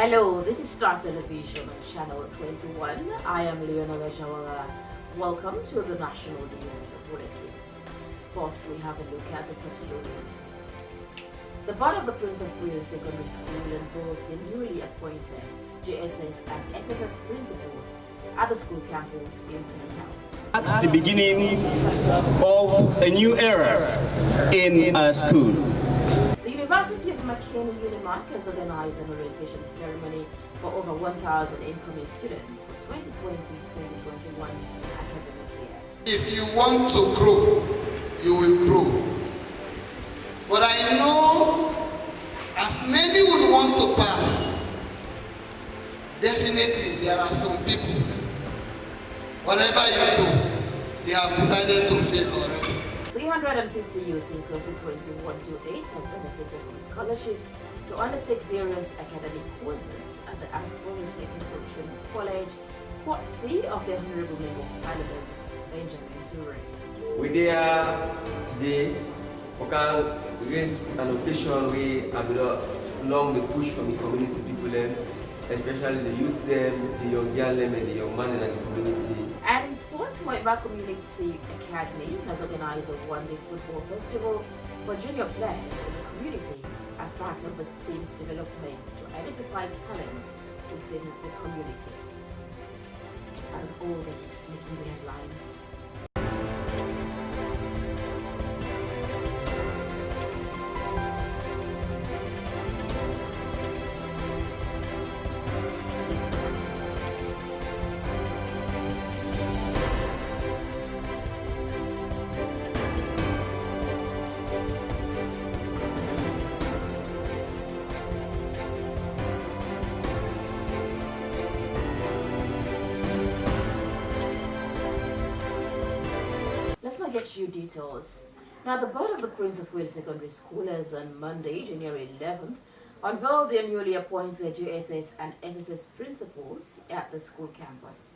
Hello, this is Star Television on Channel 21. I am Leonora Jawara. Welcome to the National News Bulletin. First, we have a look at the top stories. The board of the Prince of Wales Secondary School involves the newly appointed JSS and SSS principals at the school campus in Freetown. That's the beginning of a new era in our school. The University of Makeni Unimark has organized an orientation ceremony for over 1,000 incoming students for 2020-2021 academic year. If you want to grow, you will grow. But I know as many would want to pass, definitely there are some people, whatever you do, they have decided to fail already. 350 youths in classes 21 to 8 have benefited from scholarships to undertake various academic courses at the Armed Forces Technical Training College, courtesy of the Honorable Member of Parliament, Benjamin Toure. We there today for raise an occasion we have along the push from the community people, especially the youths, the young girl, and the young man in the community. And in sports, Moiba Community Academy has organized a one-day football festival for junior players in the community as part of the team's development to identify talent within the community. And all this making the headlines. Let's not get you details. Now, the board of the Prince of Wales Secondary School has on Monday, January 11th, unveiled their newly appointed JSS and SSS principals at the school campus.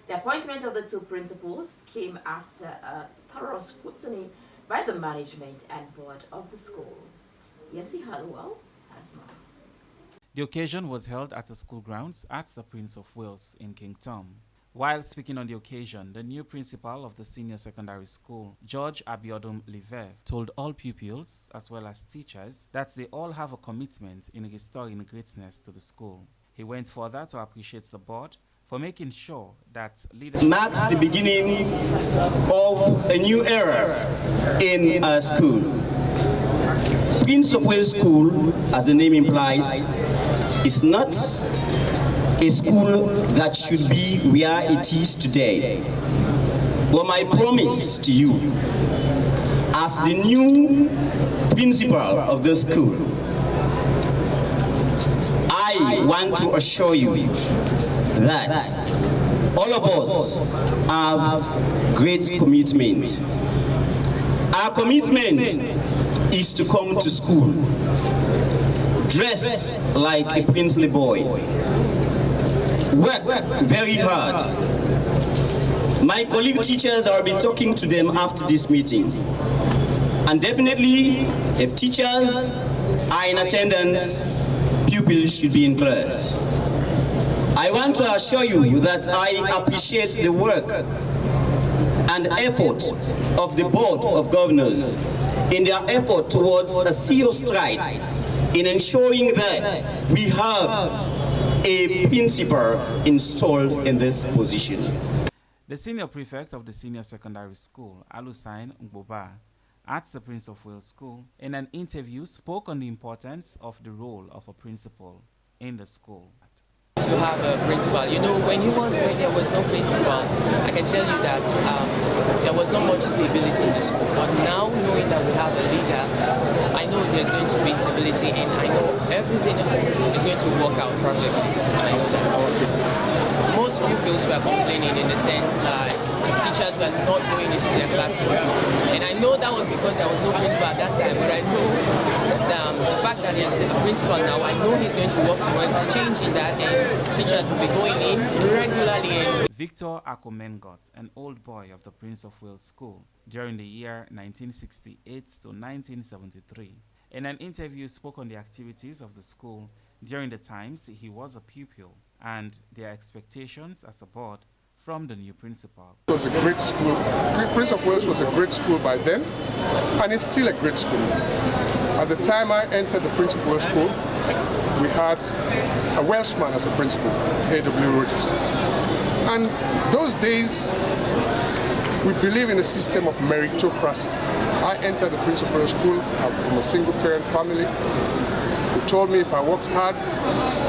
The appointment of the two principals came after a thorough scrutiny by the management and board of the school. Yesi Halliwell has more. The occasion was held at the school grounds at the Prince of Wales in King Tom. While speaking on the occasion, the new principal of the senior secondary school, George Abiodun Liver, told all pupils as well as teachers that they all have a commitment in restoring greatness to the school. He went further to appreciate the board for making sure that leadership Marks the beginning of a new era in our school. Prince of Wales School, as the name implies, is not a school that should be where it is today. But my promise to you, as the new principal of this school, I want to assure you that all of us have great commitment. Our commitment is to come to school, dress like a princely boy, work very hard. My colleague teachers, I'll be talking to them after this meeting. And definitely, if teachers are in attendance, pupils should be in class. I want to assure you that I appreciate the work and effort of the Board of Governors in their effort towards a serious stride in ensuring that we have a principal installed in this position. The senior prefect of the senior secondary school, Alusain Ngboba, at the Prince of Wales School, in an interview spoke on the importance of the role of a principal in the school. To have a principal, you know, when there was no principal, I can tell you that there was not much stability in the school. But now, knowing that we have a leader, I know there's going to be stability, and I know everything is going to work out perfectly. I know that. Most pupils were complaining in the sense that teachers were not going into their classrooms, and I know that was because there was no principal at that time. But I know the fact that there's a principal now, I know he's going to work towards changing that, and teachers will be going in regularly. Victor Akomengot, an old boy of the Prince of Wales School during the year 1968 to 1973, in an interview spoke on the activities of the school During the times, he was a pupil, and their expectations as a board from the new principal. It was a great school. Prince of Wales was a great school by then, and it's still a great school. At the time I entered the Prince of Wales School, we had a Welshman as a principal, A.W. Rogers. And those days, we believe in a system of meritocracy. I entered the Prince of Wales School. I'm from a single parent family. They told me if I worked hard,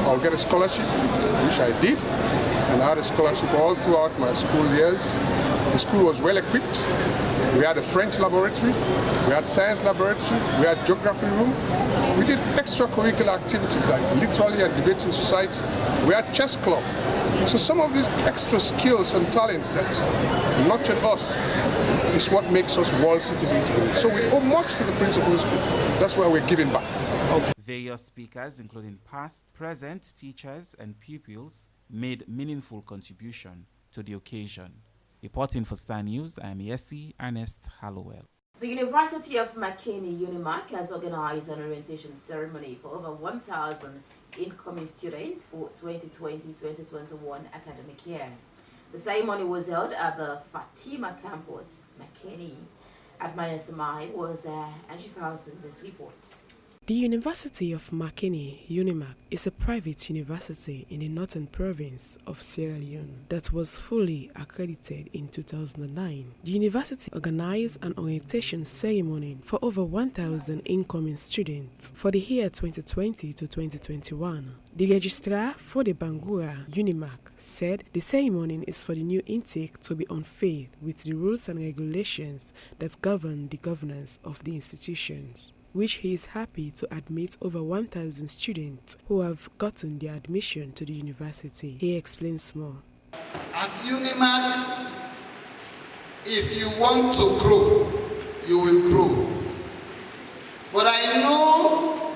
I'll get a scholarship, which I did. And I had a scholarship all throughout my school years. The school was well equipped. We had a French laboratory, we had science laboratory, we had geography room. We did extracurricular activities like literary and debating society. We had chess club. So some of these extra skills and talents that nurtured us is what makes us world citizens today. So we owe much to the Prince of Wales School. That's why we're giving back. Various speakers, including past, present teachers and pupils, made meaningful contribution to the occasion. Reporting for Star News, I am Yessi Ernest Hallowell. The University of Makeni, UNIMAC, has organized an orientation ceremony for over 1,000 incoming students for 2020-2021 academic year. The ceremony was held at the Fatima campus, Makeni. Admire Samai was there and she files in this report. The University of Makeni, UNIMAC, is a private university in the northern province of Sierra Leone that was fully accredited in 2009. The university organized an orientation ceremony for over 1,000 incoming students for the year 2020 to 2021. The registrar for the Bangura UNIMAC said the ceremony is for the new intake to be unfair with the rules and regulations that govern the governance of the institutions, which he is happy to admit over 1,000 students who have gotten their admission to the university. He explains more. At UNIMAC, if you want to grow, you will grow. But I know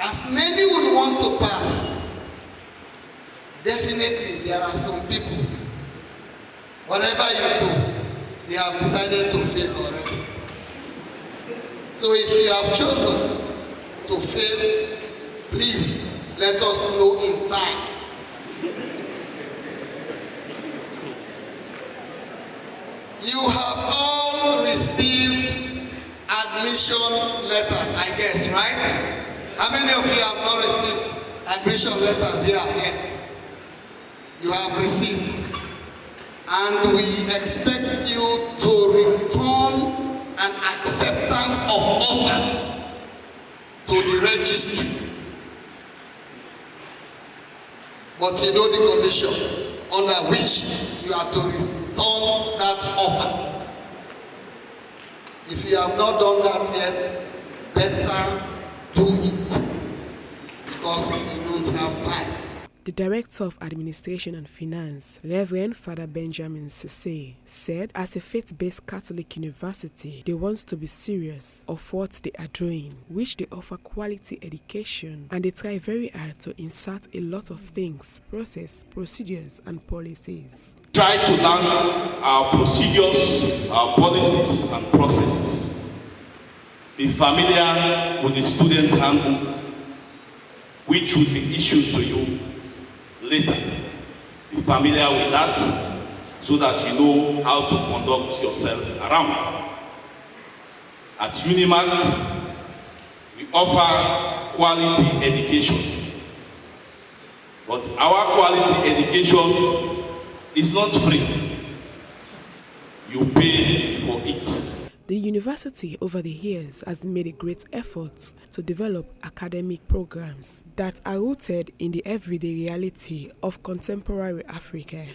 as many would want to pass, definitely there are some people, whatever you do, they have decided to fail already. So if you have chosen to fail, please let us know in time. You have all received admission letters, I guess, right? How many of you have not received admission letters here yet? You have received. And we expect you to return an acceptance of offer to the registry. But you know the condition under which you are to return that offer. If you have not done that yet, better do it because you don't have time. The Director of Administration and Finance, Reverend Father Benjamin Sese, said as a faith-based Catholic university, they want to be serious of what they are doing, which they offer quality education, and they try very hard to insert a lot of things, process, procedures, and policies. Try to learn our procedures, our policies, and processes. Be familiar with the student handbook, which will be issued to you later. Be familiar with that so that you know how to conduct yourself around. At UNIMAC, we offer quality education. But our quality education is not free. You pay for it. The university over the years has made a great effort to develop academic programs that are rooted in the everyday reality of contemporary Africa.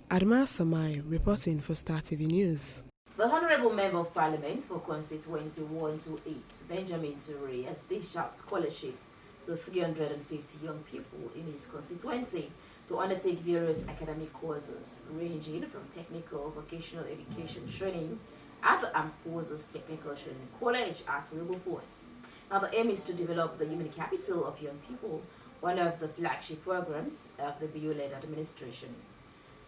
Adma Samai reporting for Star TV News. The Honorable Member of Parliament for Constituency 128, Benjamin Toure, has dished out scholarships to 350 young people in his constituency to undertake various academic courses ranging from technical vocational education training at the Armed Forces Technical Training College at Wilberforce. Now, the aim is to develop the human capital of young people, one of the flagship programs of the BU-led administration.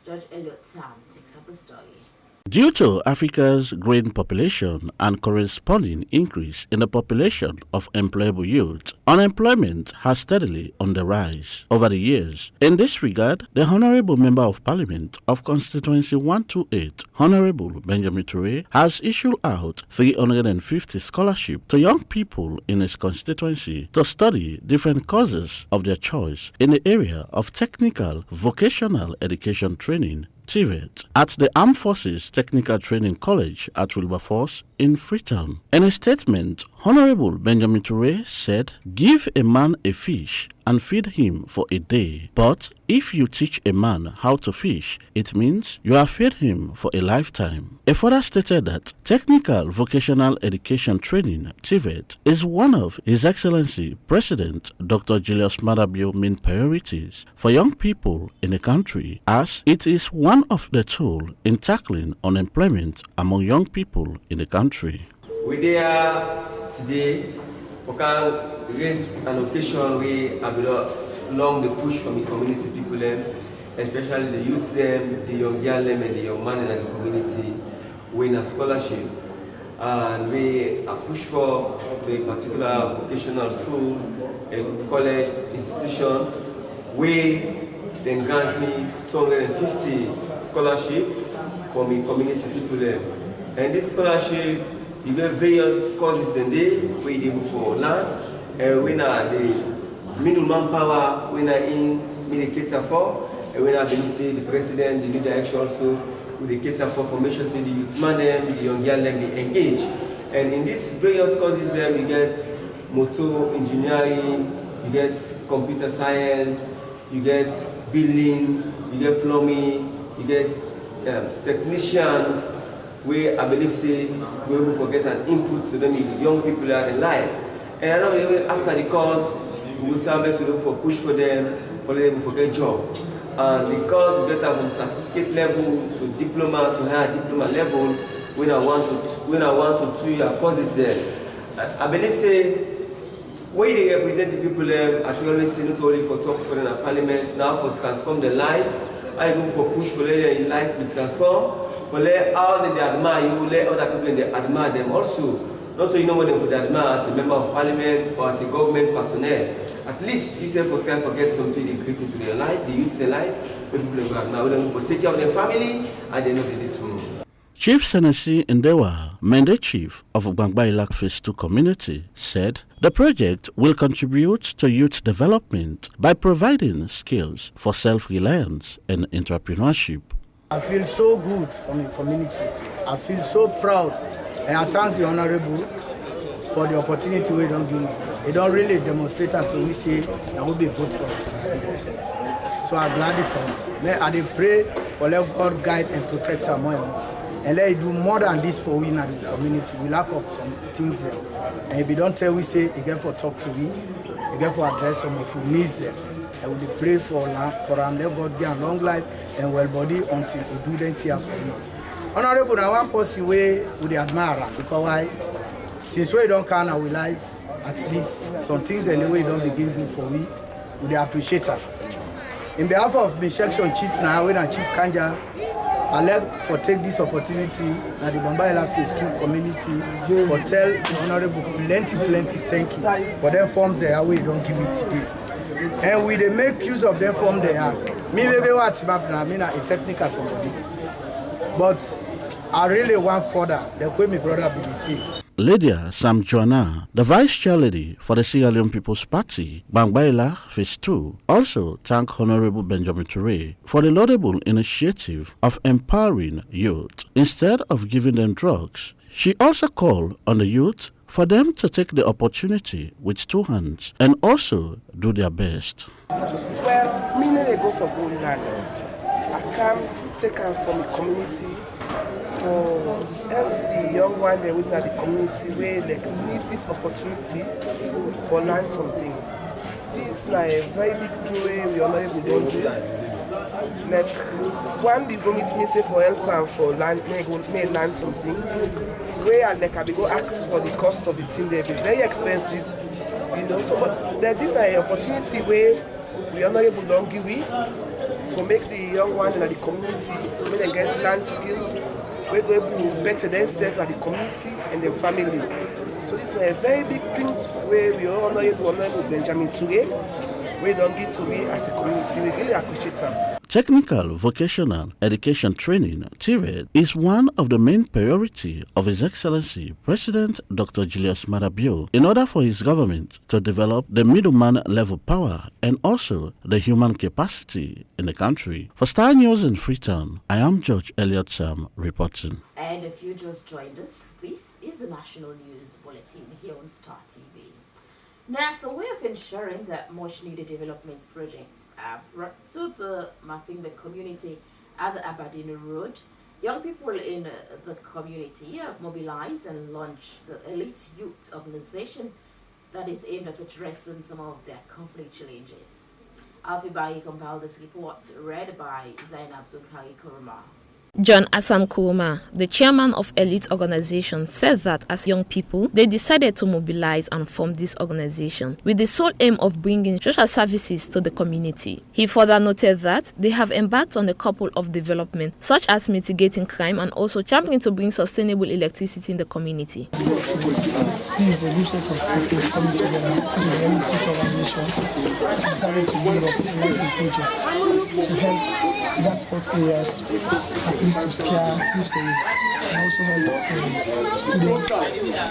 Judge Elliot Tam takes up the story. Due to Africa's growing population and corresponding increase in the population of employable youth, unemployment has steadily on the rise over the years. In this regard, the Honorable Member of Parliament of Constituency 128, Honorable Benjamin Toure, has issued out 350 scholarships to young people in his constituency to study different courses of their choice in the area of technical vocational education training, TVET, at the Armed Forces Technical Training College at Wilberforce in Freetown. In a statement, Honorable Benjamin Toure said, "Give a man a fish and feed him for a day, but if you teach a man how to fish, it means you have fed him for a lifetime." He further stated that Technical Vocational Education Training, TVET, is one of His Excellency President Dr. Julius Maada Bio's main priorities for young people in the country, as it is one of the tools in tackling unemployment among young people in the country. We there today we can raise an occasion where I belong the push from the community people, especially the youth, the young girl, and the young man in the community win a scholarship. And we are push for a particular vocational school, a college institution, where they grant me 250 scholarship from the community people. And this scholarship, you get various courses in there where you for land, and when the middle manpower, when in cater for, and when I say the president, the new direction also, with the cater for formation, say the youth man, the young girl, they engage. And in these various courses, you get motor engineering, you get computer science, you get building, you get plumbing, you get technicians, where I believe say we will forget an input to them, the young people are alive. And I know even after the course, we will service to look for push for them to get job. And because we get from certificate level to diploma to higher diploma level, when I want to 2 year courses there, I believe say when they represent the people, I can always say not only for talk for them in parliament, now for transform their life, I go for push for them in life be transformed. For let how they admire you, let other people they admire them also. Not so you know what them for they admire as a member of parliament or as a government personnel. At least you say for try to forget something they create into their life, the youth's life, when people go admire them, but take care of their family and they know they did too. Chief Senesi Ndewa, Mende Chief of Gbangbaila Phase 2 community, said the project will contribute to youth development by providing skills for self-reliance and entrepreneurship. I feel so good from the community. I feel so proud, and I thank the Honorable for the opportunity we don't give me. They don't really demonstrate until we say that we'll be vote for it. So I'm glad for it. I pray for let God guide and protect our more and more. And let do more than this for we in the community. We lack of some things there. And if you don't tell we say again for talk to we, again for address some of we needs them. And we pray for them, let God give a long life and well body until he do them here for me. Honorable, now one person way with the admire because why? Since we don't count our life, at least some things in the way don't begin do for we, with the appreciator. In behalf of the section chief now and Chief Kanja, I like for take this opportunity at the Gbangbaila Phase 2 community for tell the Honorable plenty thank you for them forms they are we don't give it today. And we they make use of them form they are. Me maybe what's map now, me a technical somebody. But I really want further the way my brother be the same. Lydia Sam Joanna, the Vice Chair Lady for the Sierra Leone People's Party, Gbangbaila Phase 2, also thanked Honorable Benjamin Toure for the laudable initiative of empowering youth instead of giving them drugs. She also called on the youth for them to take the opportunity with two hands and also do their best. Well, me they go for gold land. I come take her from the community for every young one they within the community where they need this opportunity for learn something. This is like a very big thing where we are not able to do. Like one big go meet me say for help and for learn may learn something. Where like I go ask for the cost of the thing, they be very expensive, you know. So but this is an opportunity where we are not able to give it for make the young one in the community, for make them get learn skills we go able to better themselves and the community and their family. So this is a very big thing where we are honorable Benjamin Toure. We don't get to be as a community. We really appreciate them. Technical Vocational Education Training, TVET, is one of the main priorities of His Excellency President Dr. Julius Maada Bio in order for his government to develop the middleman level power and also the human capacity in the country. For Star News in Freetown, I am George Elliott Sam reporting. And if you just joined us, this is the National News Bulletin here on Star TV. Now, as a way of ensuring that much-needed development projects are brought to the Mafimbe community at the Aberdeen Road, young people in the community have mobilized and launched the Elite Youth Organization that is aimed at addressing some of their company challenges. Alfie Bayi compiled this report, read by Zainab Sunkari Kuruma. John Asan Kuruma, the chairman of Elite Organization, said that as young people, they decided to mobilize and form this organization with the sole aim of bringing social services to the community. He further noted that they have embarked on a couple of developments, such as mitigating crime and also championing to bring sustainable electricity in the community. This is a new set of people coming together. This is the Elite Youth Organization. We decided to build up a lighting project to help that sport areas at least to scare thieves away, and also help students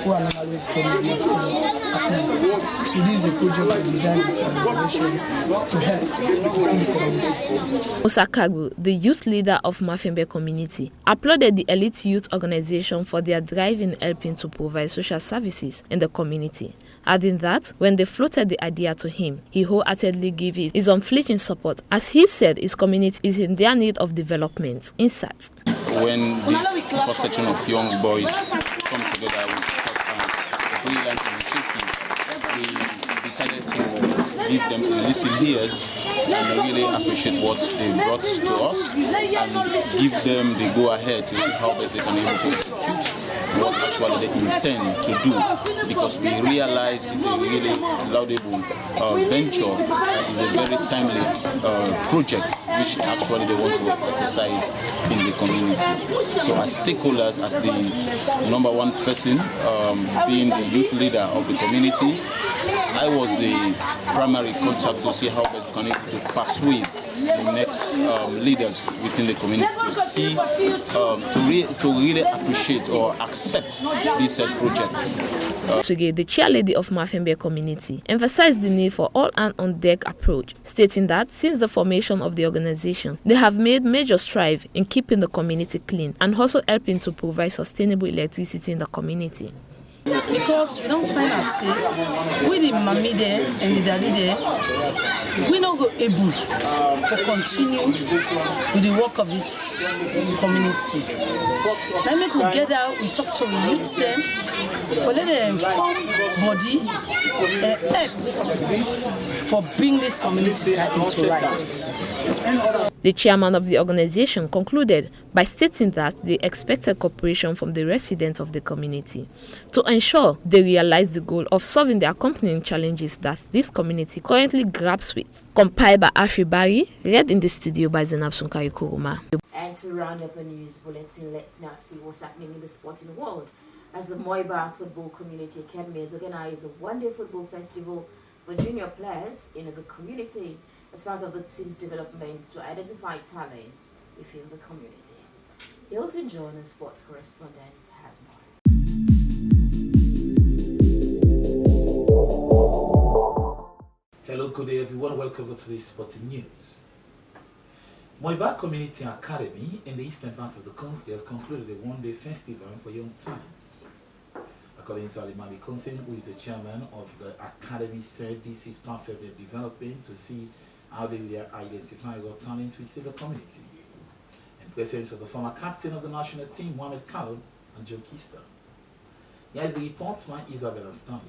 who are normally studying at night. So this is a project we designed as an organization to help the community. Musa Kagu, the youth leader of Mafimbe community, applauded the Elite Youth Organization for their drive in helping to provide social services in the community, adding that when they floated the idea to him, he wholeheartedly gave his unflinching support, as he said his community is in their need of development. Insert. When this cross-section of young boys come together with a brilliant initiative, we decided to give them a listen ears and really appreciate what they brought to us and give them the go-ahead to see how best they can be able to execute what actually they intend to do, because we realize it's a really laudable venture. It's a very timely project which actually they want to exercise in the community. So as stakeholders, as the number one person, being the youth leader of the community, I was the primary contact to see how best we can be able to persuade the next leaders within the community to see, to really appreciate or accept this project. Today, the chairlady of Mafimbe community emphasized the need for all hands-on-deck approach, stating that since the formation of the organization, they have made major strides in keeping the community clean and also helping to provide sustainable electricity in the community. Because we don't find ourselves with the mommy there and the daddy there, we don't go able to continue with the work of this community. Then we could get out, we talk to the youth them, for let them form body help for bring this community into light. The chairman of the organization concluded by stating that they expected cooperation from the residents of the community to ensure they realize the goal of solving the accompanying challenges that this community currently grapples with. Compiled by Afi Bari, read in the studio by Zainab Sunkari Kuruma. And to round up a news bulletin, let's now see what's happening in the sporting world. As the Moiba Football Community Academy has organized a one-day football festival for junior players in the community as part of the team's development to identify talents within the community. Hilton John, sports correspondent, has more. Hello, good day everyone. Welcome to today's sporting news. Moiba Community Academy in the eastern part of the country has concluded a one-day festival for young talents. According to Alimami Kuntin, who is the chairman of the academy, said this is part of their development to see how they will identify your talent within the community. In presence of the former captain of the national team, Mohamed Kalou, and Joe Kista. Here is the report by Isabella Stanley.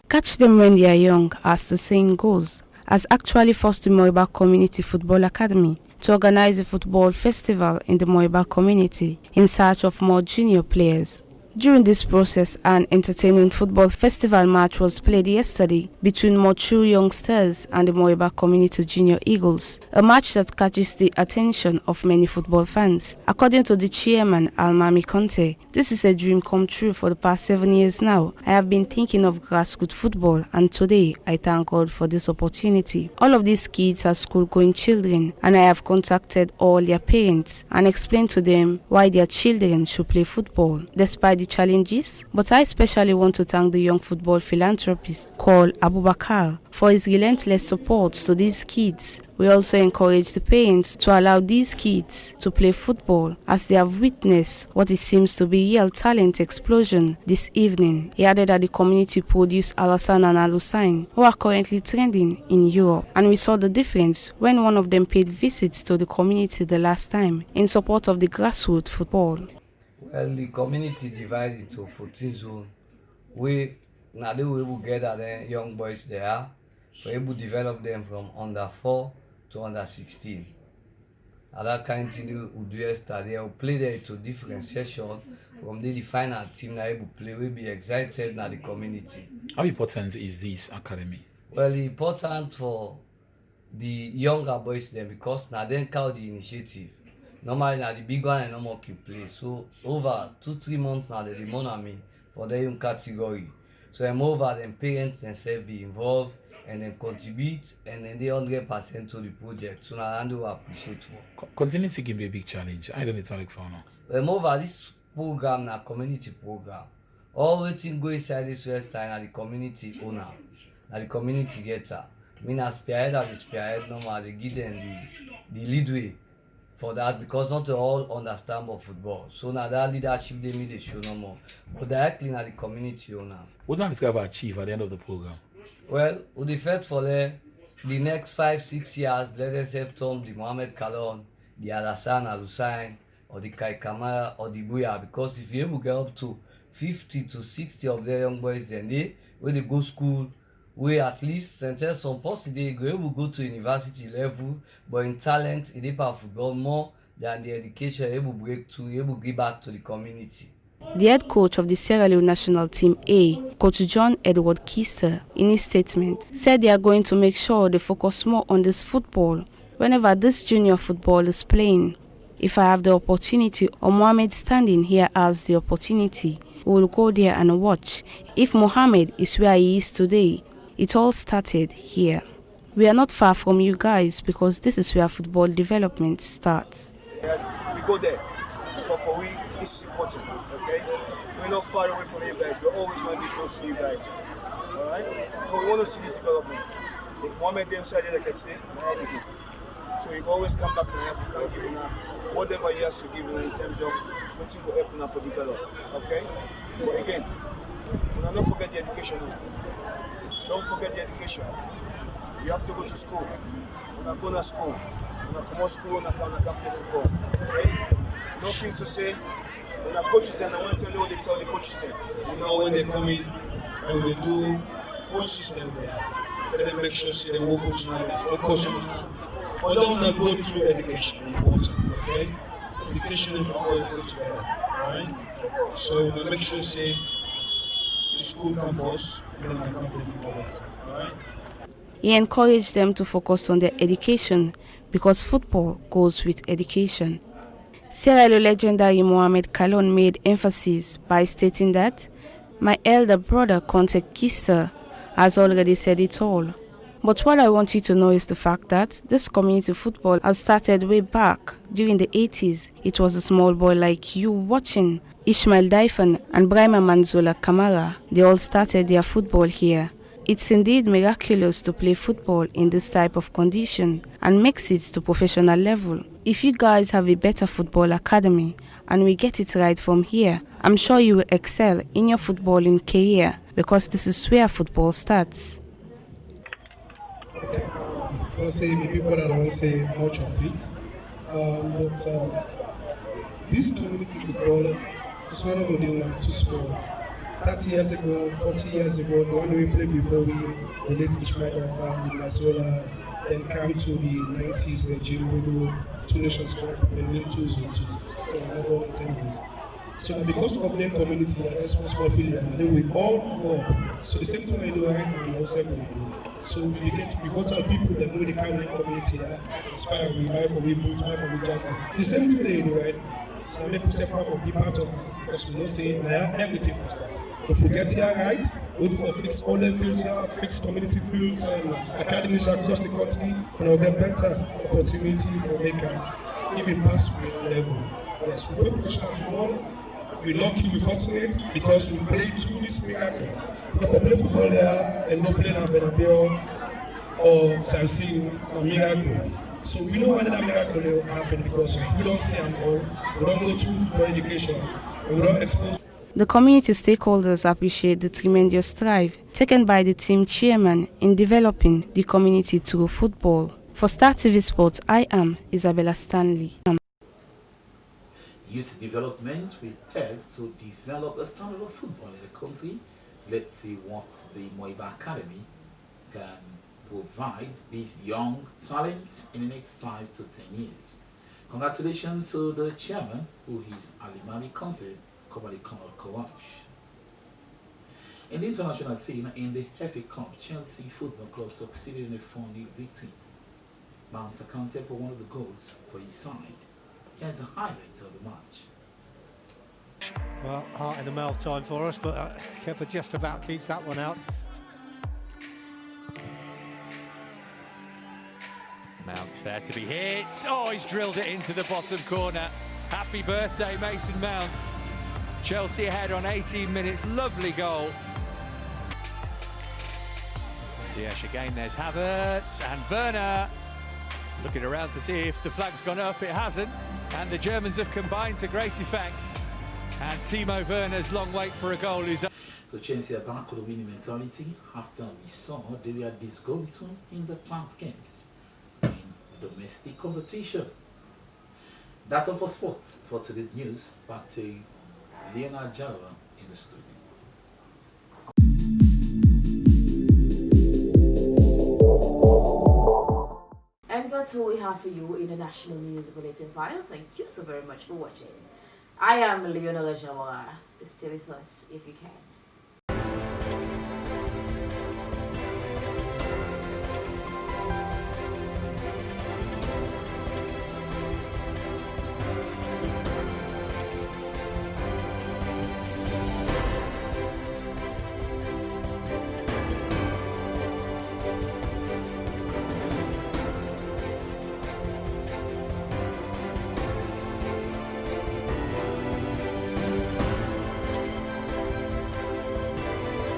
Catch them when they are young, as the saying goes, has actually forced the Moiba Community Football Academy to organize a football festival in the Moiba community in search of more junior players. During this process, an entertaining football festival match was played yesterday between mature youngsters and the Moiba Community Junior Eagles, a match that catches the attention of many football fans. According to the chairman, Almami Conte, this is a dream come true for the past 7 years now. I have been thinking of grassroots football, and today I thank God for this opportunity. All of these kids are school-going children, and I have contacted all their parents and explained to them why their children should play football, despite the challenges. But I especially want to thank the young football philanthropist called Abubakar for his relentless support to these kids. We also encourage the parents to allow these kids to play football, as they have witnessed what it seems to be real talent explosion this evening. He added that the community produced Alassane and Al-Hussein, who are currently trending in Europe, and we saw the difference when one of them paid visits to the community the last time in support of the grassroots football. Well, the community divided into 14 zones. We now will gather the young boys there, so able to develop them from under 4 to under 16. And that kind of thing we do yesterday. They will play there to different sessions. From the final team that able to play, will be excited now the community. How important is this academy? Well, it's important for the younger boys then, because now they count the initiative. Normally now the big one and no more can play. So over 2-3 months now they demand me for the young category. So I'm over them parents themselves be involved and then contribute, and then they 100% to the project. So now I do appreciate work. Continuity can be a big challenge. I don't need to look for now. I'm over this program now, community program. All the things go inside this Western are the community owner, and the community getter. I mean, as spearhead and the spearhead normal, they give them the lead way for that, because not all understand about football. So now that leadership they need to show no more. But directly now the community owner. What do you have to achieve at the end of the program? Well, we defend for the next 5-6 years, let us have Tom, the Mohamed Kalon, the Alassane Al-Hussein, or the Kai Kamara, or the Buya, because if you able to get up to 50 to 60 of their young boys, then when they go school, we at least sentence some possibility they go able to go to university level, but in talent, they play football more than the education, able to break to, able to give back to the community. The head coach of the Sierra Leone national team A, Coach John Edward Kister, in his statement, said they are going to make sure they focus more on this football whenever this junior football is playing. If I have the opportunity, or Mohamed standing here has the opportunity, we will go there and watch. If Mohamed is where he is today, it all started here. We are not far from you guys, because this is where football development starts. Yes, we go there, but for we, this is important, okay? We're not far away from you guys, we're always going to be close to you guys, alright? But we want to see this development. If Mohamed them said I can say, now we do. So you always come back to Africa, give now whatever he has to give in terms of what you will help now for develop, okay? But again, don't forget the education. Don't forget the education. You have to go to school. When I go to school, when I come to school, when I can play football. Okay? Nothing to say. When I coaches and I want to tell you what they tell the coaches. You know, when they come in, when we do coach system there, let them make sure they work focus on that. But don't go through education. Important, okay? Education and football goes together. Alright? So we make sure say the school come first, and then I can play football better. Alright? He encouraged them to focus on their education, because football goes with education. Sierra Leone legendary Mohamed Kalon made emphasis by stating that, "My elder brother, Conte Kister, has already said it all." But what I want you to know is the fact that this community football has started way back during the 80s. It was a small boy like you watching Ismail Daifan and Brahima Manzola Kamara. They all started their football here. It's indeed miraculous to play football in this type of condition and makes it to professional level. If you guys have a better football academy and we get it right from here, I'm sure you will excel in your footballing career, because this is where football starts. I want to say maybe people that don't say much of it, but this community football is one of the two sports. 30 years ago, 40 years ago, the one we played before we, the late Ishmael Daifan, the Mazola, then come to the 90s, Jim Widow, 2 Nations Cup, and win 2-0. So I'm not going to tell you this. So that because of their community and small failure, and then we all go up. So the same thing we do right now, we also do. So we got our people that know the kind of community inspire we buy for we boot, buy for we just. The same thing they do right now. So I make myself proud of be part of, because we know say everything from start. If we get here right, we will fix all the fields here, fix community fields and academies across the country, and we'll get better opportunity for making even pass level. Yes, we put pressure to know. We're lucky, we're fortunate because we play through this miracle. Because I play football there and go play in Benabio or Sansino, a miracle. So we know when that miracle will happen because we don't see them all, we don't go through football education, and we don't expose. The community stakeholders appreciate the tremendous strive taken by the team chairman in developing the community through football. For Star TV Sports, I am Isabella Stanley. Youth development will help to develop a standard of football in the country. Let's see what the Moiba Academy can provide these young talent in the next 5 to 10 years. Congratulations to the chairman, who is Alimami Conte, Kobali Conor Kawash. In the international team, in the FA Cup, Chelsea Football Club succeeded in a 4-0 victory. Mount accounted for one of the goals for his side. Here's a highlight of the match. Well, heart in the mouth time for us, but Kepa just about keeps that one out. Mount's there to be hit. Oh, he's drilled it into the bottom corner. Happy birthday, Mason Mount. Chelsea ahead on 18 minutes. Lovely goal. Ziyech again, there's Havertz and Werner. Looking around to see if the flag's gone up. It hasn't. And the Germans have combined to great effect. And Timo Werner's long wait for a goal is up. So Chelsea are back with a winning mentality after we saw they were disgruntled in the past games in domestic competition. That's all for sports. For today's news, back to Leonard Jawa in the studio. And that's all we have for you in the National News Bulletin File. Thank you so very much for watching. I am Leonora Jawara. Stay with us if you can.